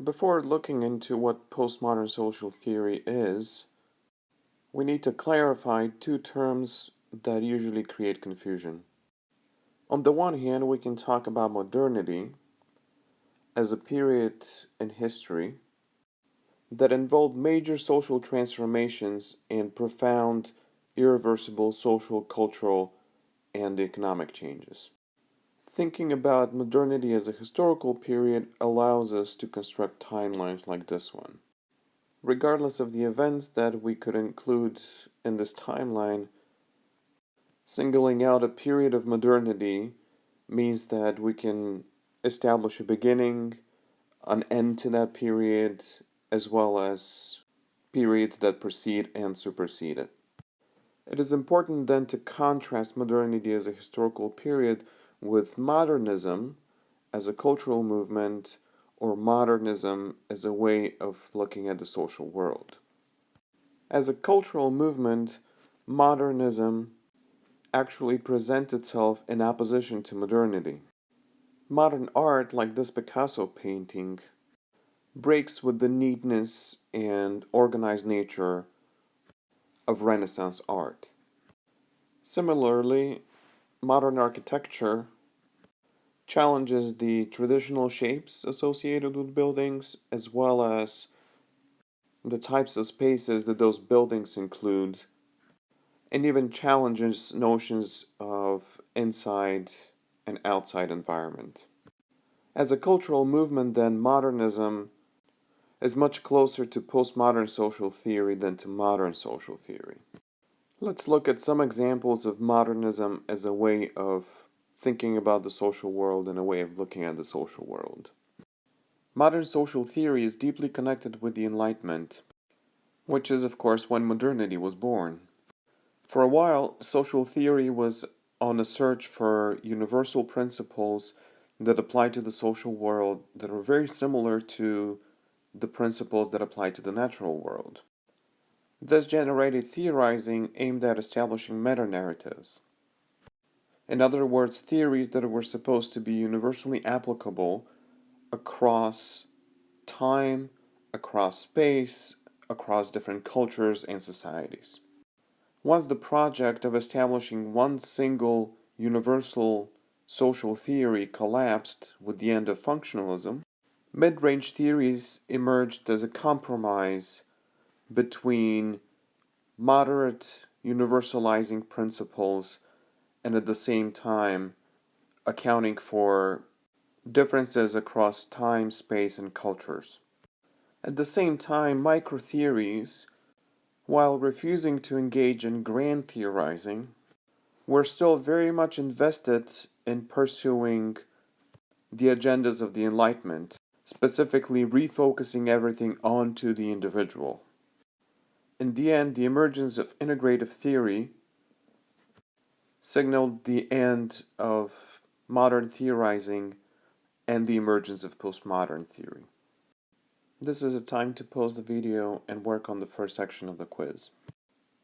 Before looking into what postmodern social theory is, we need to clarify two terms that usually create confusion. On the one hand, we can talk about modernity as a period in history that involved major social transformations and profound, irreversible social, cultural, and economic changes. Thinking about modernity as a historical period allows us to construct timelines like this one. Regardless of the events that we could include in this timeline, singling out a period of modernity means that we can establish a beginning, an end to that period, as well as periods that precede and supersede it. It is important then to contrast modernity as a historical period with modernism as a cultural movement or modernism as a way of looking at the social world. As a cultural movement, modernism actually presents itself in opposition to modernity. Modern art, like this Picasso painting, breaks with the neatness and organized nature of Renaissance art. Similarly, modern architecture challenges the traditional shapes associated with buildings as well as the types of spaces that those buildings include, and even challenges notions of inside and outside environment. As a cultural movement, then, modernism is much closer to postmodern social theory than to modern social theory. Let's look at some examples of modernism as a way of thinking about the social world and a way of looking at the social world. Modern social theory is deeply connected with the Enlightenment, which is, of course, when modernity was born. For a while, social theory was on a search for universal principles that apply to the social world that are very similar to the principles that apply to the natural world. This generated theorizing aimed at establishing meta-narratives. In other words, theories that were supposed to be universally applicable across time, across space, across different cultures and societies. Once the project of establishing one single universal social theory collapsed with the end of functionalism, mid-range theories emerged as a compromise between moderate universalizing principles and at the same time accounting for differences across time, space, and cultures. At the same time, micro-theories, while refusing to engage in grand theorizing, were still very much invested in pursuing the agendas of the Enlightenment, specifically refocusing everything onto the individual. In the end, the emergence of integrative theory signaled the end of modern theorizing and the emergence of postmodern theory. This is a time to pause the video and work on the first section of the quiz.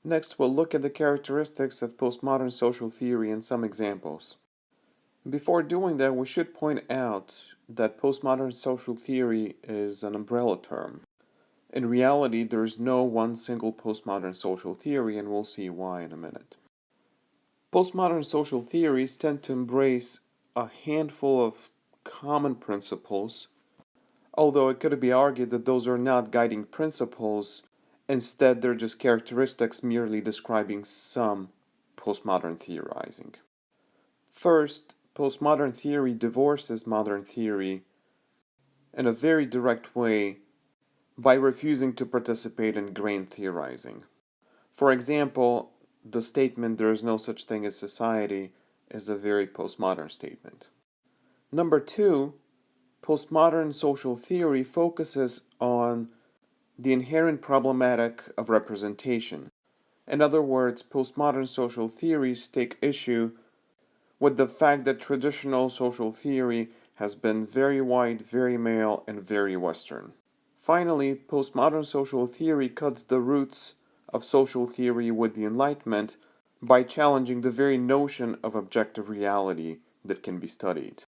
Next, we'll look at the characteristics of postmodern social theory and some examples. Before doing that, we should point out that postmodern social theory is an umbrella term. In reality, there is no one single postmodern social theory, and we'll see why in a minute. Postmodern social theories tend to embrace a handful of common principles, although it could be argued that those are not guiding principles. Instead, they're just characteristics merely describing some postmodern theorizing. First, postmodern theory divorces modern theory in a very direct way by refusing to participate in grand theorizing. For example, the statement "there is no such thing as society" is a very postmodern statement. Number two, postmodern social theory focuses on the inherent problematic of representation. In other words, postmodern social theories take issue with the fact that traditional social theory has been very white, very male, and very Western. Finally, postmodern social theory cuts the roots of social theory with the Enlightenment by challenging the very notion of objective reality that can be studied.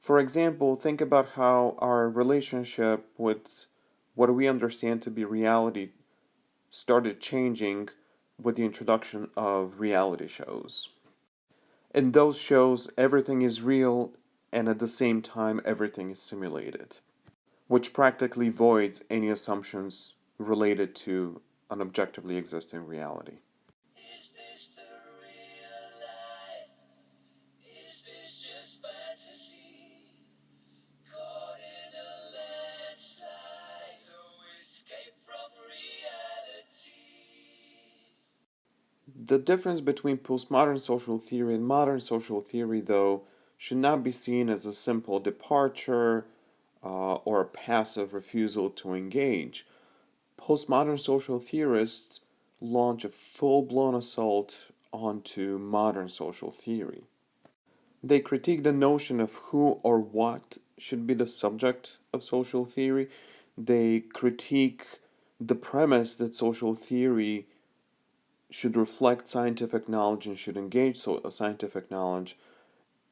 For example, think about how our relationship with what we understand to be reality started changing with the introduction of reality shows. In those shows, everything is real and at the same time, everything is simulated, which practically voids any assumptions related to an objectively existing reality. Is this the real life? Is this just fantasy? Caught in a landslide, no escape from reality. The difference between postmodern social theory and modern social theory, though, should not be seen as a simple departure or a passive refusal to engage. Postmodern social theorists launch a full blown assault onto modern social theory. They critique the notion of who or what should be the subject of social theory. They critique the premise that social theory should reflect scientific knowledge and should engage scientific knowledge.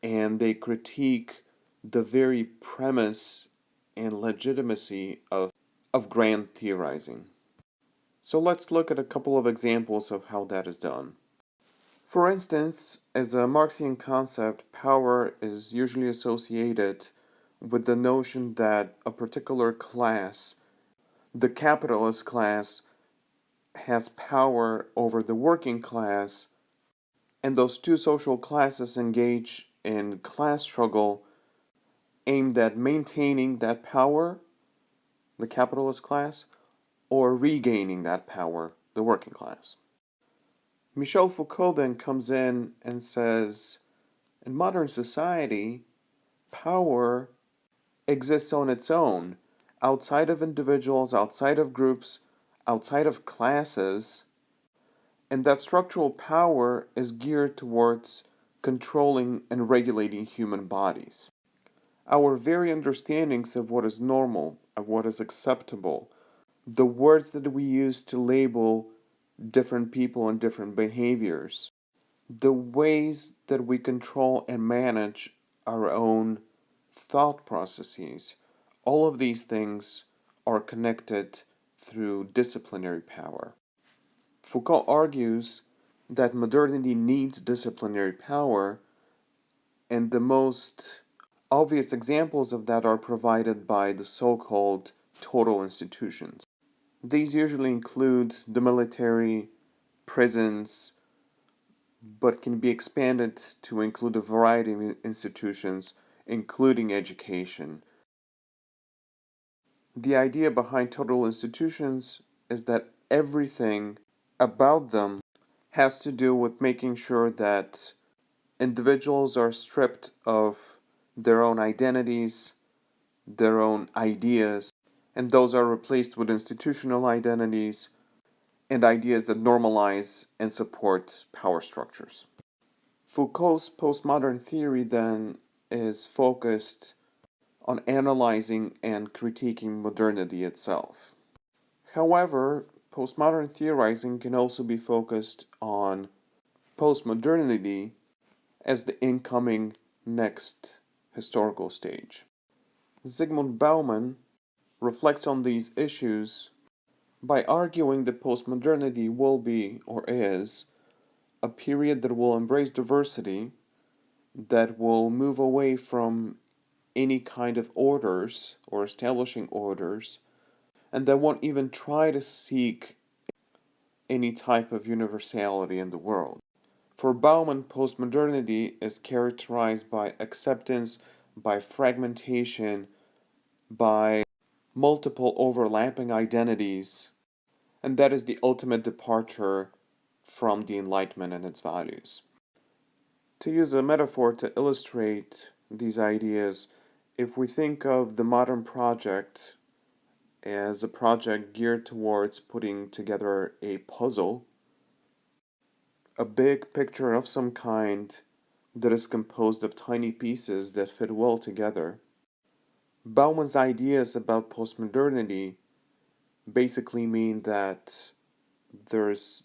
And they critique the very premise and legitimacy of grand theorizing. So let's look at a couple of examples of how that is done. For instance, as a Marxian concept, power is usually associated with the notion that a particular class, the capitalist class, has power over the working class, and those two social classes engage in class struggle aimed at maintaining that power, the capitalist class, or regaining that power, the working class. Michel Foucault then comes in and says, in modern society, power exists on its own, outside of individuals, outside of groups, outside of classes, and that structural power is geared towards controlling and regulating human bodies. Our very understandings of what is normal, of what is acceptable, the words that we use to label different people and different behaviors, the ways that we control and manage our own thought processes, all of these things are connected through disciplinary power. Foucault argues that modernity needs disciplinary power, and the most obvious examples of that are provided by the so called total institutions. These usually include the military, prisons, but can be expanded to include a variety of institutions, including education. The idea behind total institutions is that everything about them has to do with making sure that individuals are stripped of their own identities, their own ideas, and those are replaced with institutional identities and ideas that normalize and support power structures. Foucault's postmodern theory then is focused on analyzing and critiquing modernity itself. However, postmodern theorizing can also be focused on postmodernity as the incoming next historical stage. Zygmunt Bauman reflects on these issues by arguing that postmodernity will be, or is, a period that will embrace diversity, that will move away from any kind of orders or establishing orders, and that won't even try to seek any type of universality in the world. For Bauman, postmodernity is characterized by acceptance, by fragmentation, by multiple overlapping identities, and that is the ultimate departure from the Enlightenment and its values. To use a metaphor to illustrate these ideas, if we think of the modern project as a project geared towards putting together a puzzle, a big picture of some kind that is composed of tiny pieces that fit well together, Bauman's ideas about postmodernity basically mean that there's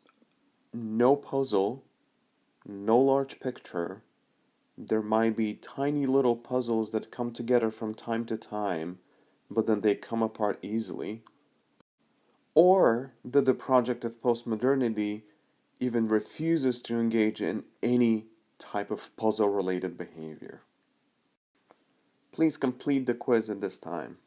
no puzzle, no large picture, there might be tiny little puzzles that come together from time to time, but then they come apart easily, or that the project of postmodernity even refuses to engage in any type of puzzle related behavior. Please complete the quiz at this time.